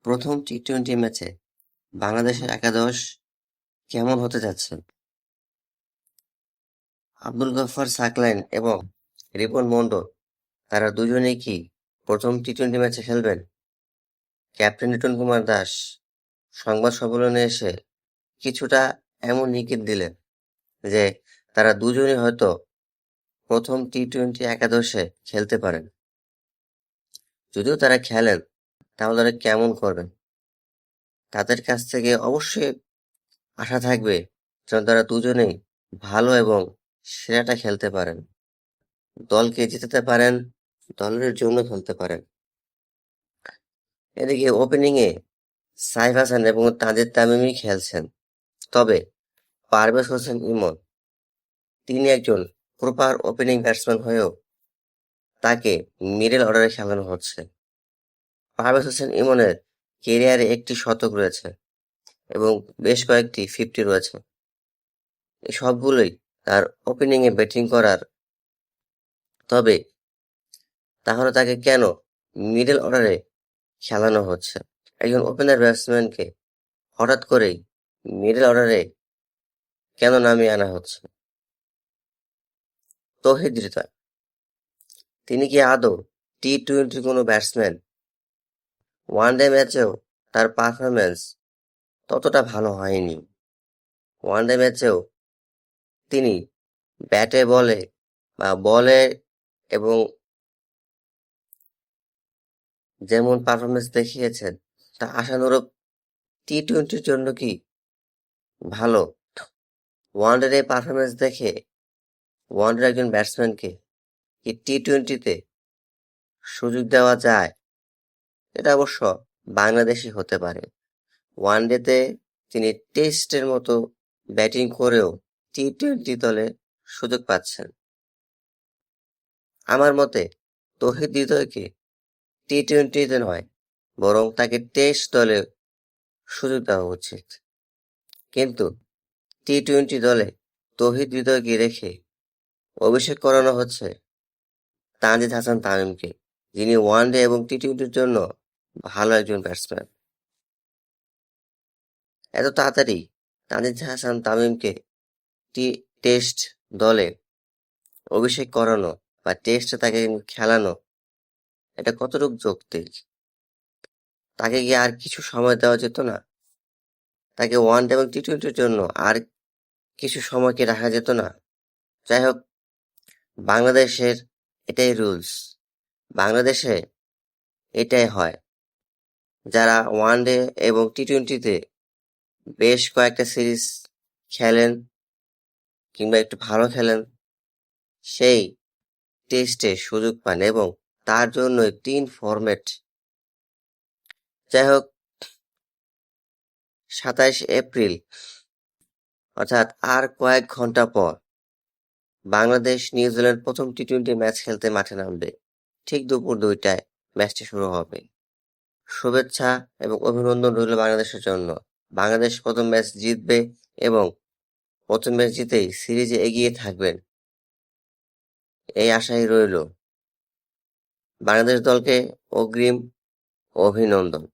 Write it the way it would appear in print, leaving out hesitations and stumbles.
প্রথম টি-টোয়েন্টি ম্যাচে বাংলাদেশের একাদশ কেমন হতে যাচ্ছে? আব্দুল গফফার সাকলাইন এবং রিপন মন্ডল তারা দুজনেই কি প্রথম টি-টোয়েন্টি ম্যাচে খেলবেন? ক্যাপ্টেন লিটন কুমার দাস সংবাদ সম্মেলনে এসে কিছুটা এমন ইঙ্গিত দিলেন যে তারা দুজনেই হয়তো প্রথম টি-টোয়েন্টি একাদশে খেলতে পারেন। যদিও তারা খেলেন, তাহলে তারা কেমন করবেন? তাদের কাছ থেকে অবশ্যই আশা থাকবে যেন তারা দুজনেই ভালো এবং সেরাটা খেলতে পারেন, দলকে জেতাতে পারেন, দলের জন্য খেলতে পারেন। এদিকে ওপেনিংয়ে সাইফ হাসান এবং তানজিদ তামিমই খেলছেন, তবে পারভেজ হোসেন ইমন তিনি একজন প্রপার ওপেনিং ব্যাটসম্যান হয়েও তাকে মিডল অর্ডারে খেলানো হচ্ছে। পারভেজ হোসেন ইমনের কেরিয়ারে একটি শতক রয়েছে এবং বেশ কয়েকটি 50 রয়েছে। এই সবগুলোই তার ওপেনিংয়ে ব্যাটিং করার। তবে তাহলে তাকে কেন মিডল অর্ডারে খেলানো হচ্ছে? একজন ওপেনার ব্যাটসম্যানকে হঠাৎ করেই মিডল অর্ডারে কেন নামিয়ে আনা হচ্ছে? তৌহিদ হৃদয় তিনি কি আদৌ টি-টোয়েন্টি কোনো ব্যাটসম্যান? ওয়ানডে ম্যাচেও তার পারফরম্যান্স ততটা ভালো হয়নি। ওয়ানডে ম্যাচেও তিনি ব্যাটে বলে বা বলে এবং যেমন পারফরম্যান্স দেখিয়েছেন তা আশানুরূপ টি-টোয়েন্টির জন্য কি ভালো? ওয়ানডের এই পারফরম্যান্স দেখে ওয়ানডের একজন ব্যাটসম্যানকে কি টি-টোয়েন্টিতে সুযোগ দেওয়া যায়? এটা অবশ্য বাংলাদেশই হতে পারে। ওয়ানডেতে তিনি টেস্টের মতো ব্যাটিং করেও টি-টোয়েন্টি দলে সুযোগ পাচ্ছেন। আমার মতে তৌহিদ হৃদয়কে টি-টোয়েন্টিতে নয়, বরং তাকে টেস্ট দলে সুযোগ দেওয়া উচিত। কিন্তু টি-টোয়েন্টি দলে তৌহিদ হৃদয়কে রেখে অভিষেক করানো হচ্ছে তানজিদ হাসান তামিমকে, যিনি ওয়ানডে এবং টি-টোয়েন্টির জন্য ভালো একজন ব্যাটসম্যান। এত তাড়াতাড়ি তানজিদ হাসান তামিমকে টেস্ট দলে অভিষেক করানো বা টেস্টে তাকে খেলানো, এটা কতটুকু যৌক্তিক? তাকে কি আর কিছু সময় দেওয়া যেত না? তাকে ওয়ানডে এবং টি-টোয়েন্টির জন্য আর কিছু সময় কি রাখা যেত না? যাই হোক, বাংলাদেশের এটাই রুলস। বাংলাদেশে এটাই হয়। যারা ওয়ানডে এবং টি-টোয়েন্টিতে বেশ কয়েকটা সিরিজ খেলেন কিংবা একটু ভালো খেলেন, সেই টেস্টে সুযোগ পান এবং তার জন্য 3 ফরম্যাট। যাই হোক, 27 এপ্রিল অর্থাৎ আর কয়েক ঘন্টা পর বাংলাদেশ নিউজিল্যান্ড প্রথম টি-টোয়েন্টি ম্যাচ খেলতে মাঠে নামবে। ঠিক দুপুর 2টায় ম্যাচটি শুরু হবে। শুভেচ্ছা এবং অভিনন্দন রইল বাংলাদেশের জন্য। বাংলাদেশ প্রথম ম্যাচ জিতবে এবং প্রথম ম্যাচ জিতেই সিরিজে এগিয়ে থাকবেন, এই আশাই রইল। বাংলাদেশ দলকে অগ্রিম অভিনন্দন।